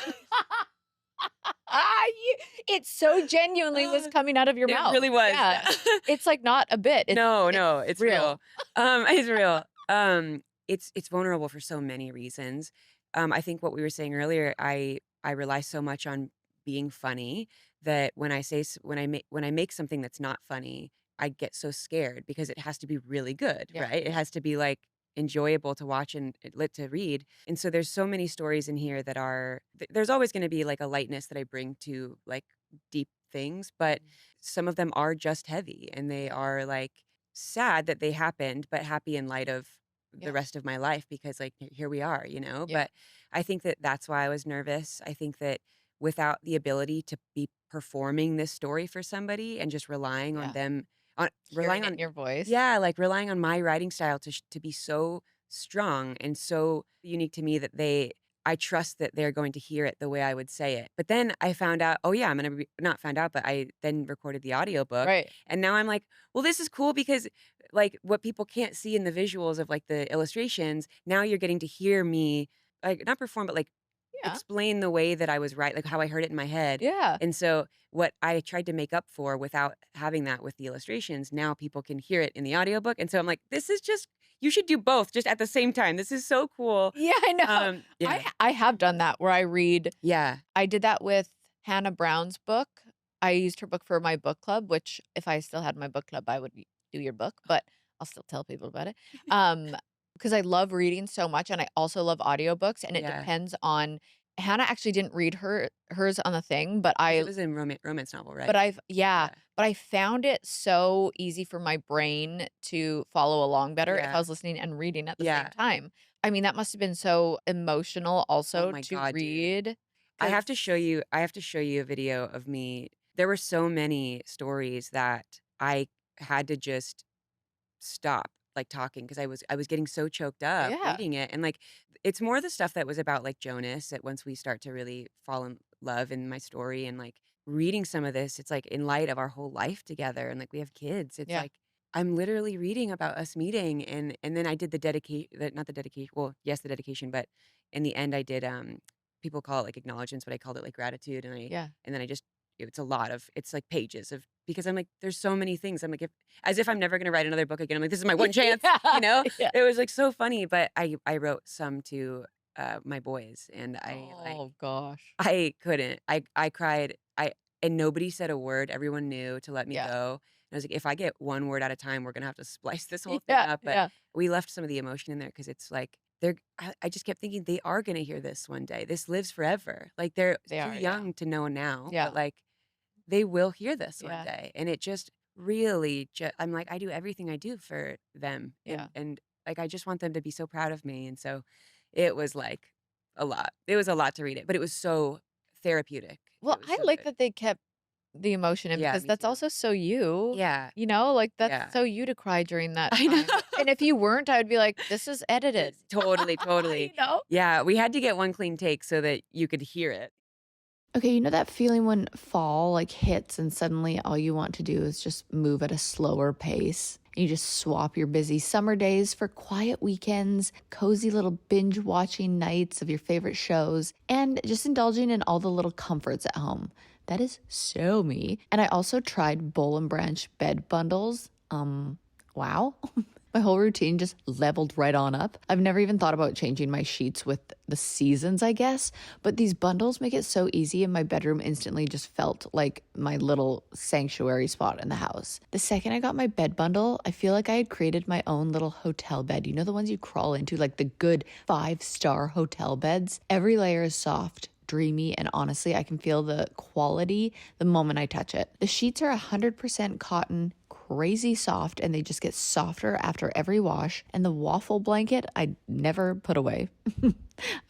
It so genuinely was coming out of your mouth. It really was. Yeah. It's like not a bit. No, it's real. real. It's real. It's vulnerable for so many reasons. I think what we were saying earlier, I rely so much on being funny that when I make something that's not funny, I get so scared because it has to be really good, Yeah. right? It has to be like enjoyable to watch and lit to read. And so there's so many stories in here that there's always going to be like a lightness that I bring to like deep things, but some of them are just heavy, and they are like sad that they happened, but happy in light of Yeah. the rest of my life, because like here we are, Yeah. But I think that that's why I was nervous. I think that without the ability to be performing this story for somebody and just relying on Yeah. them, Hearing it in your voice. yeah, like relying on my writing style to be so strong and so unique to me that I trust that they're going to hear it the way I would say it. But then I found out, oh yeah, I'm going to not found out, but I then recorded the audiobook. Right. And now I'm like, well, this is cool because like what people can't see in the visuals of like the illustrations, now you're getting to hear me like not perform, but like Yeah. explain the way that I was right, like how I heard it in my head. Yeah. And so what I tried to make up for without having that with the illustrations, now people can hear it in the audiobook. And so I'm like, this is just, you should do both just at the same time. This is so cool. Yeah, I know. Yeah. I have done that where I read. Yeah. I did that with Hannah Brown's book. I used her book for my book club, which if I still had my book club, I would do your book, but I'll still tell people about it. Because I love reading so much, and I also love audiobooks, and it Yeah. depends on. Hannah actually didn't read hers on the thing, but It was a romance novel, right? but I found it so easy for my brain to follow along better if Yeah. I was listening and reading at the Yeah. same time. I mean, that must have been so emotional also my to God, dude. read. I have 'cause- to show you a video of me. There were so many stories that I had to just stop like talking because I was getting so choked up Yeah. reading it. And like it's more the stuff that was about like Jonas, that once we start to really fall in love in my story, and like reading some of this, it's like in light of our whole life together, and like we have kids. It's Yeah. like I'm literally reading about us meeting, and then I did the dedication, not the dedication, well, yes, the dedication, but in the end I did people call it like acknowledgements, but I called it like gratitude, and Yeah. then I just it's a lot of, it's like pages of, because I'm like, there's so many things. I'm like, as if I'm never going to write another book again. I'm like, this is my one chance, you know? Yeah. It was like so funny, but I wrote some to my boys, and Oh gosh. I couldn't. I cried. And nobody said a word. Everyone knew to let me Yeah. go. And I was like, if I get one word at a time, we're gonna have to splice this whole thing Yeah. up. But Yeah. we left some of the emotion in there because it's like I just kept thinking they are gonna hear this one day. This lives forever. Like they're They too are. Yeah. young to know now, Yeah. but like they will hear this one Yeah. day. And it just really I'm like, I do everything I do for them. Yeah. And like I just want them to be so proud of me. And so it was like a lot. It was a lot to read it, but it was so therapeutic. Well, It was I so like good. that they kept the emotion in Yeah, because me that's too. also so you. Yeah. You know, like that's Yeah. so you to cry during that I know. time. And if you weren't, I would be like, this is edited. Totally, totally. You know? Yeah, we had to get one clean take so that you could hear it. Okay, you know that feeling when fall like hits and suddenly all you want to do is just move at a slower pace? You just swap your busy summer days for quiet weekends, cozy little binge watching nights of your favorite shows, and just indulging in all the little comforts at home. That is so me. And I also tried Bowl and Branch bed bundles. Wow. My whole routine just leveled right on up. I've never even thought about changing my sheets with the seasons, I guess, but these bundles make it so easy, and my bedroom instantly just felt like my little sanctuary spot in the house. The second I got my bed bundle, I feel like I had created my own little hotel bed. You know, the ones you crawl into, like the good 5-star hotel beds? Every layer is soft, dreamy, and honestly, I can feel the quality the moment I touch it. The sheets are 100% cotton, crazy soft, and they just get softer after every wash. And the waffle blanket I never put away.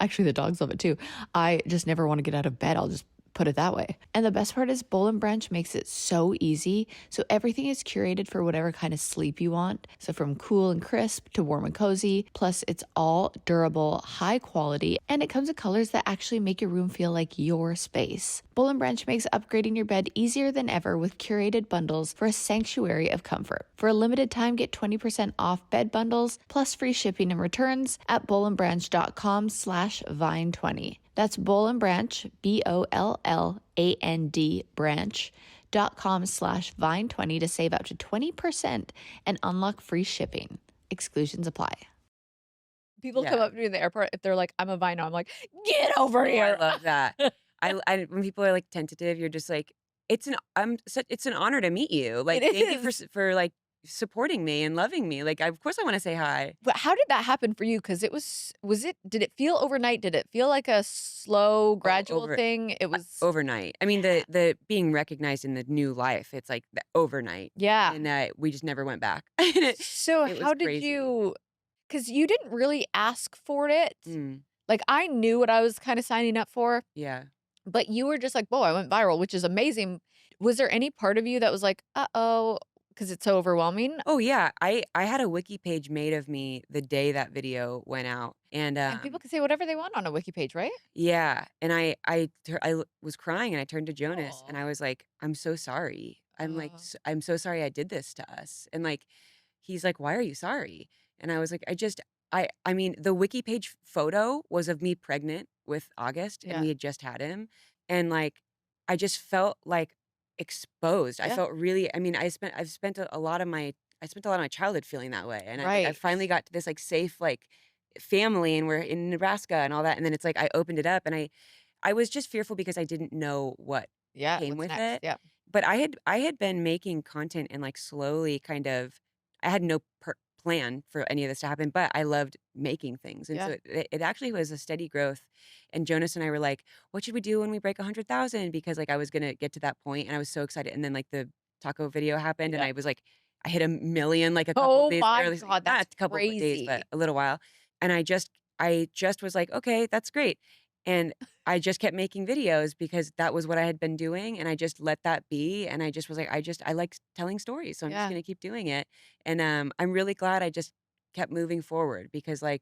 Actually, the dogs love it too. I just never want to get out of bed. I'll just put it that way. And the best part is Bowl and Branch makes it so easy. So everything is curated for whatever kind of sleep you want. So from cool and crisp to warm and cozy. Plus, it's all durable, high quality, and it comes in colors that actually make your room feel like your space. Bowl and Branch makes upgrading your bed easier than ever with curated bundles for a sanctuary of comfort. For a limited time, get 20% off bed bundles plus free shipping and returns at bowlandbranch.com/vine20. That's Bowl and Branch, BOLLAND branch.com/vine20 to save up to 20% and unlock free shipping. Exclusions apply. People come Yeah. up to me in the airport if they're like, I'm a Vino. I'm like, get over Oh, I here. love that. I when people are like tentative, you're just like, it's an honor to meet you. Like, It thank you is. for like supporting me and loving me. Like, of course I want to say hi. But how did that happen for you? Because did it feel overnight? Did it feel like a slow, gradual over- thing? It was, Overnight. I mean, the being recognized in the new life, it's like the overnight. yeah. And we just never went back. So it was how did crazy. you, because you didn't really ask for it. Mm, Like I knew what I was kind of signing up for, yeah. but you were just like, whoa, I went viral, which is amazing. Was there any part of you that was like, uh-oh, because it's so overwhelming? Oh yeah. I had a wiki page made of me the day that video went out. And And people can say whatever they want on a wiki page, right? yeah, and I was crying, and I turned to Jonas, and Aw. I was like, "I'm so sorry. I'm like, Aw. I'm so sorry I did this to us." And like, he's like, "Why are you sorry?" And I was like, I mean, the wiki page photo was of me pregnant with August, and Yeah. we had just had him, and like, I just felt like exposed. I Yeah. felt really. I mean, I've spent a lot of my childhood feeling that way, and I Right. finally got to this like safe like family, and we're in Nebraska and all that, and then it's like I opened it up, and I was just fearful because I didn't know what Yeah. came What's with next? it. Yeah. But I had been making content and like slowly kind of, I had no plan for any of this to happen, but I loved making things, and Yeah. so it actually was a steady growth. And Jonas and I were like, "What should we do when we break 100,000?" Because like I was gonna get to that point, and I was so excited. And then like the taco video happened, and Yeah. I was like, I hit 1 million like a couple Oh of days, my or at least God, not that's a couple of days, crazy. but a little while. And I just was like, okay, that's great. And I just kept making videos because that was what I had been doing. And I just let that be. And I just was like, I like telling stories. So I'm Yeah. just going to keep doing it. And I'm really glad I just kept moving forward, because like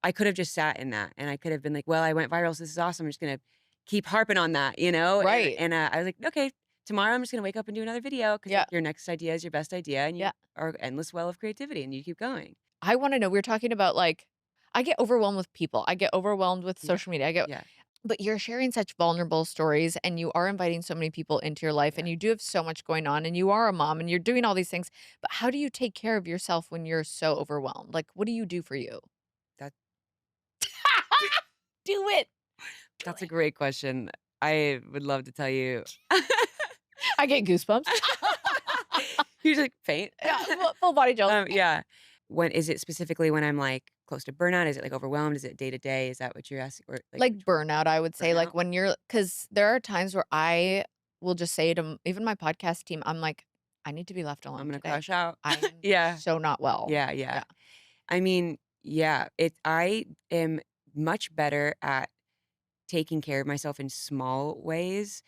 I could have just sat in that, and I could have been like, well, I went viral, so this is awesome. I'm just going to keep harping on that, you know? Right. And I was like, okay, tomorrow I'm just going to wake up and do another video, because Yeah. like, your next idea is your best idea, and you Yeah. are endless well of creativity, and you keep going. I want to know, we were talking about like, I get overwhelmed with people. I get overwhelmed with Yeah. social media. Yeah. But you're sharing such vulnerable stories and you are inviting so many people into your life and Yeah. you do have so much going on and you are a mom and you're doing all these things. But how do you take care of yourself when you're so overwhelmed? Like, what do you do for you? That Do it. Do that's a it. great question. I would love to tell you. I get goosebumps. You just like faint. Yeah, full body chills. Yeah. When is it specifically when I'm like close to burnout? Is it like overwhelmed? Is it day to day? Is that what you're asking? Or like Like which one? burnout, I would say. Like Burnout? when you're, because there are times where I will just say to even my podcast team, I'm like, I need to be left I'm alone gonna today. crash out. I am Yeah. so not well. Yeah. Yeah. Yeah. I mean, yeah. I am much better at taking care of myself in small ways,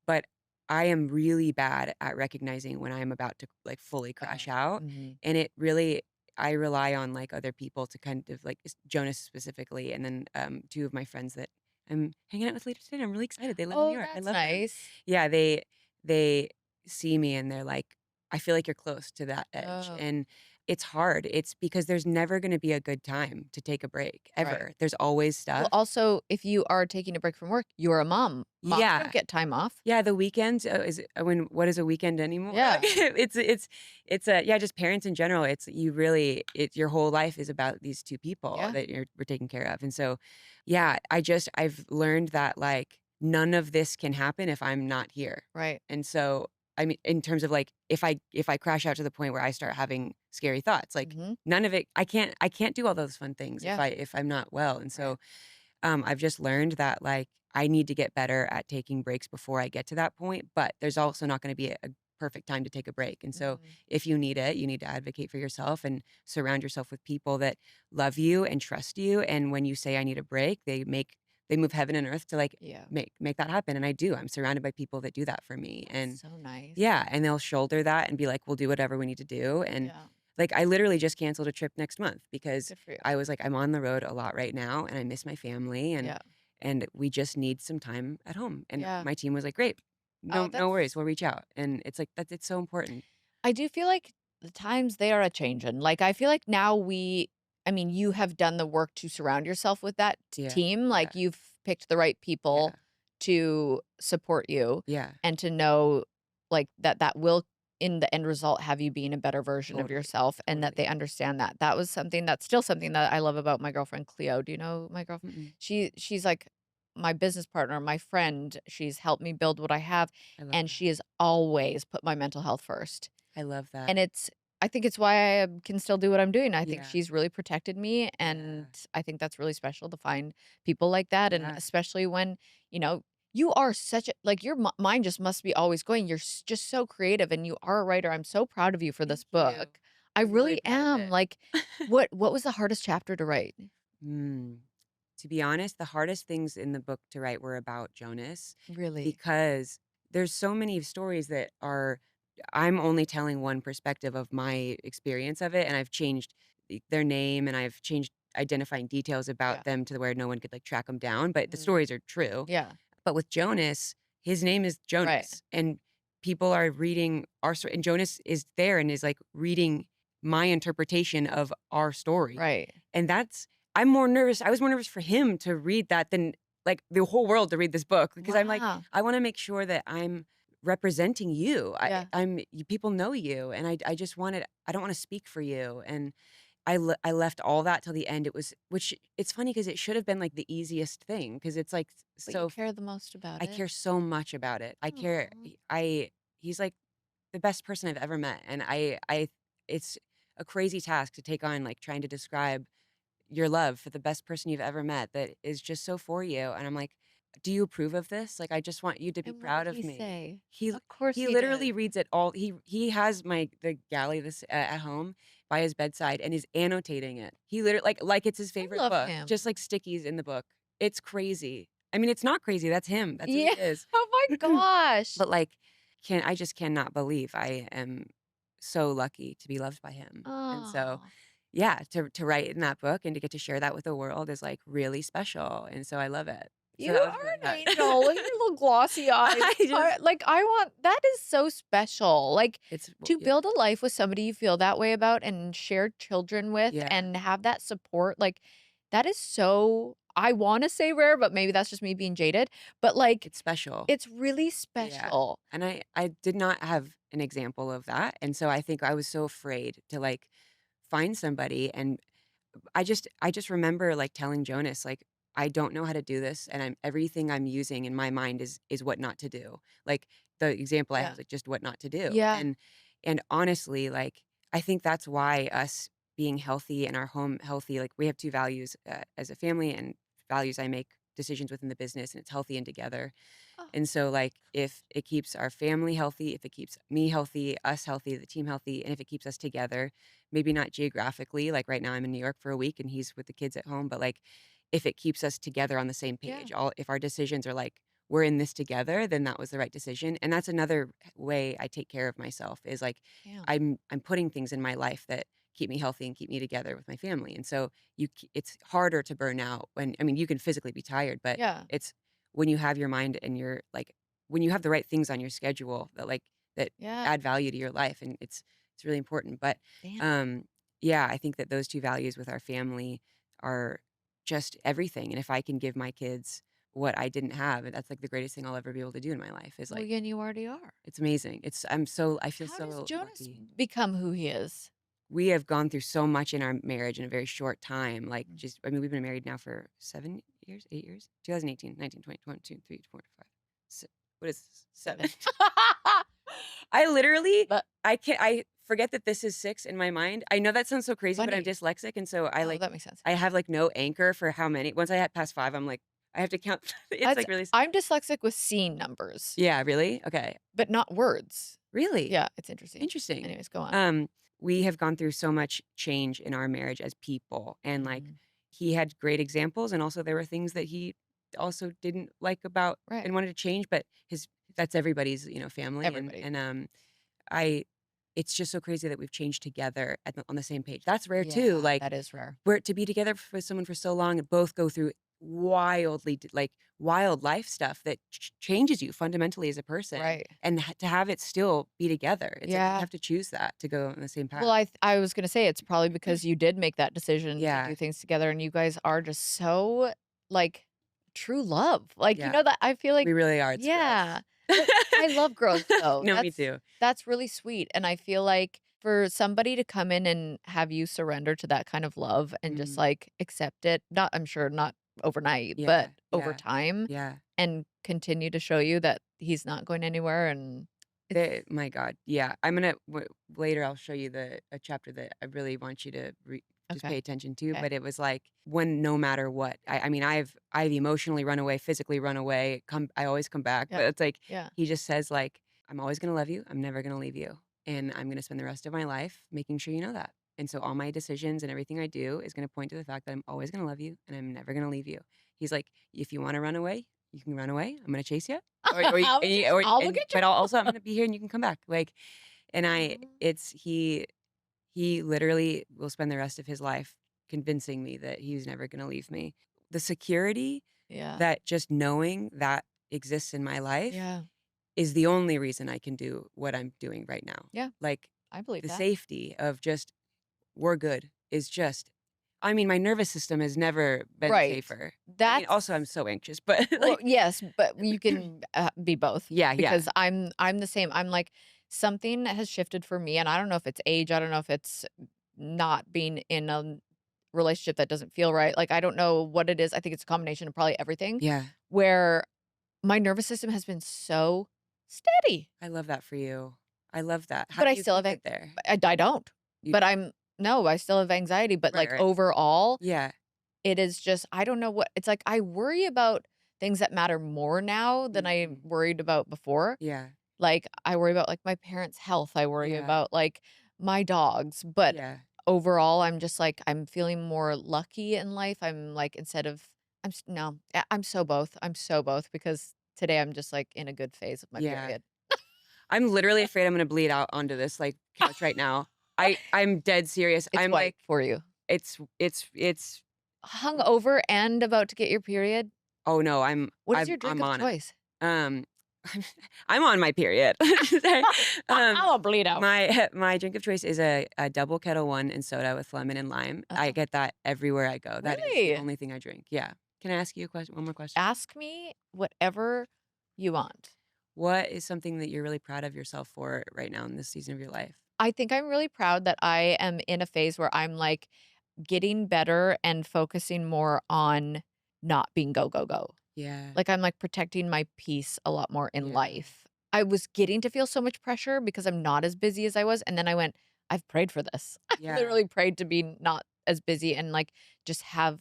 but I am really bad at recognizing when I'm about to like fully crash out. Mhm. And it really, I rely on like other people to kind of like Jonas specifically, and then two of my friends that I'm hanging out with later today. I'm really excited. They live in New Oh, York. I that's love them. nice. Yeah, they see me and they're like, I feel like you're close to that edge. Oh, And it's hard. It's because there's never going to be a good time to take a break right. ever. There's always Well, stuff. also, if you are taking a break from work, you're a mom. Moms Yeah. don't get time off. Yeah, the weekends when what is a weekend anymore? Yeah. It's yeah, just parents in general. It's you really your whole life is about these two people Yeah. that we're taking care of. And so yeah, I've learned that like none of this can happen if I'm not here. Right. And so I mean in terms of like if I crash out to the point where I start having scary thoughts, like Mm-hmm. none of it I can't do all those fun things Yeah. if I'm not well. And so Right. I've just learned that like I need to get better at taking breaks before I get to that point, but there's also not going to be a perfect time to take a break. And so Mhm. if you need it, you need to advocate for yourself and surround yourself with people that love you and trust you. And when you say I need a break, they move heaven and earth to like Yeah. make that happen. And I do. I'm surrounded by people that do that for me. And That's so nice. yeah, and they'll shoulder that and be like, we'll do whatever we need to do. And Yeah. like I literally just canceled a trip next month because Good for you. I was like, I'm on the road a lot right now and I miss my family Yeah. and we just need some time at home. And Yeah. my team was like, great. Oh, No worries, we'll reach out. And it's like that's it's so important. I do feel like the times they are a changing. Like I feel like now I mean, you have done the work to surround yourself with that Yeah. team. Yeah. Like you've picked the right people to support you Yeah. and to know like that will in the end result have you being a better version of Totally. yourself and that they understand that. That was something that's still something that I love about my girlfriend Cleo. Do you know my girlfriend? Mm-mm. She's like my business partner, my friend. She's helped me build what I have I love and that. she has always put my mental health first. I love that. And I think it's why I can still do what I'm doing. I think Yeah. she's really protected me. And I think that's really special to find people like that. And Yeah. especially when, you are such a, like your mind just must be always going. You're just so creative and you are a writer. I'm so proud of you for this Thank you. book. I I'm really proud of am. it. Like, what was the hardest chapter to write? To be honest, the hardest things in the book to write were about Jonas Really? because there's so many stories that I'm only telling one perspective of my experience of it, and I've changed their name and I've changed identifying details about Yeah. them to where no one could like track them down, but the Mhm. stories are true. Yeah. But with Jonas, his name is Jonas, and people are reading our story, and Jonas is there and is like reading my interpretation of our story. Right. And I'm more nervous. I was more nervous for him to read that than like the whole world to read this book because I'm like, Wow. I want to make sure that I'm representing you. Yeah. People know you, and I just I don't want to speak for you. And I left all that till the end. Which it's funny because it should have been like the easiest thing because it's like But so you care the most about I it. care so much about it. I care. He's like the best person I've ever met, and it's a crazy task to take on, like trying to describe your love for the best person you've ever met that is just so for you. And I'm like, do you approve of this? Like, I just want you to be And what proud did of he me. say? He Of course he he literally did. reads it all. He has the galley at home by his bedside and is annotating it. He literally like it's his favorite love book, him. just like stickies in the book. It's crazy. I mean, it's not crazy. That's him. That's who he is. Oh my gosh. But like, I just cannot believe I am so lucky to be loved by him. And so, Oh. yeah, to write in that book and to get to share that with the world is like really special. And so I love it. So You that was are really an fun. angel. Look at your little glossy eyes. I want that is so special. Like It's to build a life with somebody you feel that way about and share children with Yeah. and have that support. Like that is so I want to say rare, but maybe that's just me being jaded. But like, It's special. it's really Yeah. special. And I did not have an example of that. And so I think I was so afraid to like find somebody. And I just remember like telling Jonas, like, I don't know how to do this. And everything I'm using in my mind is what not to do. Like the example I have Yeah. is like just what not to do. Yeah. And honestly, like, I think that's why us being healthy and our home healthy, like we have two values as a family and values I make decisions within the business, and it's healthy and together. Oh. And so like if it keeps our family healthy, if it keeps me healthy, us healthy, the team healthy, and if it keeps us together, maybe not geographically, like right now I'm in New York for a week and he's with the kids at home, but like if it keeps us together on the same Yeah. page, if our decisions are like we're in this together, then that was the right decision. And that's another way I take care of myself is like Yeah. I'm putting things in my life that keep me healthy and keep me together with my family. And so it's harder to burn out when, I mean, you can physically be tired, but Yeah. it's when you have your mind and you're like, when you have the right things on your schedule that Yeah. add value to your life, and it's really important. But Damn. yeah, I think that those two values with our family are just everything. And if I can give my kids what I didn't have, that's like the greatest thing I'll ever be able to do in my life is Well, like, again, you already are. it's amazing. I feel How so does Jonas lucky. become who he is? We have gone through so much in our marriage in a very short time. Like, Mm. just, I mean, we've been married now for 7 years, 8 years, 2018, 19, 20, 21, 2, 3, 4, 5. What is this? 7? I literally, But I forget that this is 6 in my mind. I know that sounds so crazy, but I'm funny. dyslexic. And so Oh, that makes sense. I have like no anchor for how many. Once I had past 5, I'm like, I have to count. It's That's, like really, I'm dyslexic with scene numbers, yeah, really? Okay. but not words. Really? Yeah, it's interesting. Interesting. Anyways, go on. We have gone through so much change in our marriage as people, and like Mhm. he had great examples, and also there were things that he also didn't like about Right. and wanted to change. But that's everybody's family, Everybody. and I it's just so crazy that we've changed together on the same page. That's rare too. Yeah, Like that is rare. we're to be together with someone for so long and both go through wild life stuff that changes you fundamentally as a person, Right. and to have it still be together, it's like you Yeah. have to choose that to go on the same path. Well, I was gonna say it's probably because you did make that decision to Yeah. do things together, and you guys are just so like true love. Like Yeah. that I feel like We really are. It's gross. yeah. But I love growth though. No, me too. That's really sweet, and I feel like for somebody to come in and have you surrender to that kind of love and just Mhm. like accept it, not not overnight, Yeah, but over yeah. time, Yeah. and continue to show you that he's not going anywhere, and My God. Yeah. I'm gonna later. I'll show you a chapter that I really want you to just Okay. pay attention to. Okay. But it was like when no matter what. I mean, I've emotionally run away, physically run away. I always come back. Yeah. But it's like yeah. he just says like, I'm always gonna love you. I'm never gonna leave you, and I'm gonna spend the rest of my life making sure you know that. And so all my decisions and everything I do is gonna point to the fact that I'm always gonna love you and I'm never gonna leave you. He's like, if you want to run away, you can run away. I'm gonna chase you. I'll look at you. But also I'm gonna be here and you can come back. Like, and Mhm. he literally will spend the rest of his life convincing me that he's never gonna leave me. The security Yeah. that just knowing that exists in my life Yeah. is the only reason I can do what I'm doing right now. Yeah. Like I believe the that. safety of just we're good is just. I mean, my nervous system has never been Right. safer. I mean, That's also I'm so anxious, but well, like, yes, but you can be both. yeah, Because I'm the same. I'm like something has shifted for me, and I don't know if it's age. I don't know if it's not being in a relationship that doesn't feel right. Like I don't know what it is. I think it's a combination of probably everything. yeah. Where my nervous system has been so steady, I love that for you. I love that. How but do I you still keep have it there? I don't. You- But no, I still have anxiety. But like Right. overall, Yeah, it is just I don't know what it's like. I worry about things that matter more now than I Mhm. worried about before. yeah, Like I worry about like my parents' health. I worry Yeah. about like my dogs. But yeah. overall, I'm just like I'm feeling more lucky in life. I'm like instead of no, I'm so both. I'm so both because today I'm just like in a good phase of my Yeah. period. I'm literally afraid I'm gonna bleed out onto this like couch right now. I'm dead serious. It's I'm white like, for you. it's Hung over and about to get your period. oh no, I'm What is your drink I'm of on it. choice? I'm on my period. I'll bleed out. My drink of choice is a double Kettle One and soda with lemon and lime. I Oh. get that everywhere I go. That is Really? the only thing I drink. Yeah. Can I ask you a question? One more question. Ask me whatever you want. What is something that you're really proud of yourself for right now in this season of your life? I think I'm really proud that I am in a phase where I'm like getting better and focusing more on not being go, go, go. Yeah. Like I'm like protecting my peace a lot more in Yeah. life. I was getting to feel so much pressure because I'm not as busy as I was. And then I went, I've prayed for this. I Yeah. literally prayed to be not as busy and like just have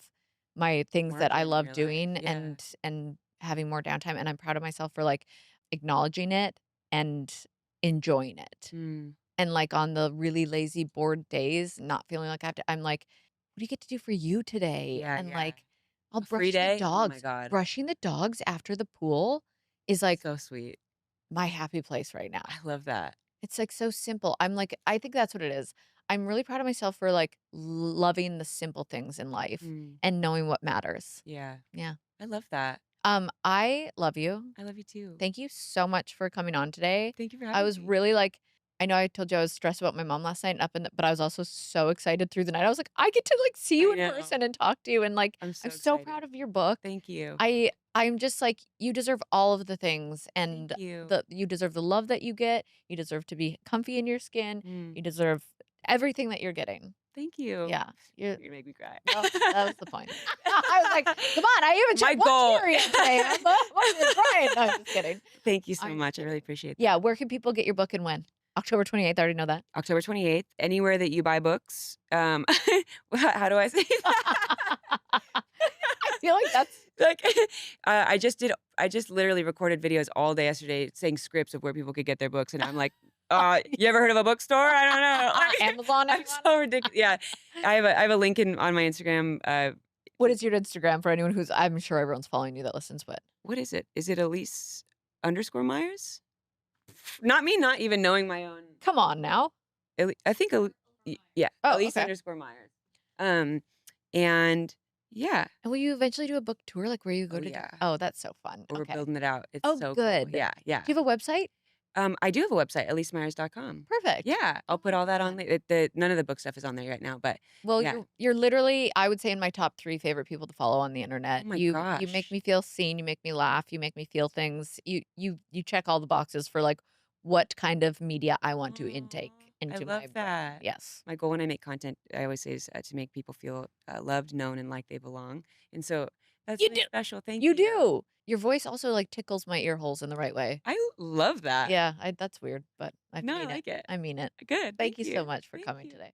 my things More that I in love your life. doing Yeah. and having more downtime. And I'm proud of myself for like acknowledging it and enjoying it. Mm. And like on the really lazy bored days, not feeling like I have to, I'm like, what do you get to do for you today? Yeah, And yeah. like I'll A free brush the day? Oh my dogs. God. Brushing the dogs after the pool is like So sweet. my happy place right now. I love that. It's like so simple. I'm like, I think that's what it is. I'm really proud of myself for like loving the simple things in life Mm. and knowing what matters. Yeah. Yeah. I love that. I love you. I love you too. Thank you so much for coming on today. Thank you for I having was me. really like, I know I told you I was stressed about my mom last night, but I was also so excited through the night. I was like, I get to like see you I in know. person and talk to you, and like, I'm so I'm so excited. proud of your book. Thank you. I'm just like, you deserve all of the things, and Thank you. you deserve the love that you get. You deserve to be comfy in your skin. Mm. You deserve everything that you're getting. Thank you. Yeah, You're gonna make me cry. well, that was the point. I was like, come on, I even My checked one goal. area today. I'm crying. No, I'm just kidding. Thank you so I'm just much. I really kidding. appreciate that. Yeah, where can people get your book and when? October 28th. I already know that. October 28th, anywhere that you buy books. How do I say that? I feel like that's Like, I just literally recorded videos all day yesterday saying scripts of where people could get their books. And I'm like, you ever heard of a bookstore? I don't know. Like, Amazon. I'm Everyone? so ridiculous. Yeah. I have a link on my Instagram. What is your Instagram for anyone who's? I'm sure everyone's following you that listens, but What is it? Is it Elyse_Myers? Not me not even knowing my own. come on now. I think, yeah. Oh, Elyse okay. _Myers. And yeah. And will you eventually do a book tour, like where you go Oh, to? yeah. Oh, that's so fun. We're Okay. building it out. It's Oh, so good. cool. Yeah, yeah. Do you have a website? I do have a website, ElyseMyers.com. Perfect. Yeah, I'll put all that on there. None of the book stuff is on there right now, but Well, yeah. you're literally, I would say, in my top 3 favorite people to follow on the internet. Oh my you gosh. make me feel seen. You make me laugh. You make me feel things. You check all the boxes for like what kind of media I want to intake into I my love brain. that. Yes. My goal when I make content, I always say, is to make people feel loved, known, and like they belong. And so that's You really do. special. Thank You you. do. Your voice also like tickles my ear holes in the right way. I love that. Yeah, that's weird, but I No, I mean like it. I mean it. Good. Thank you so you. much for Thank coming you. today.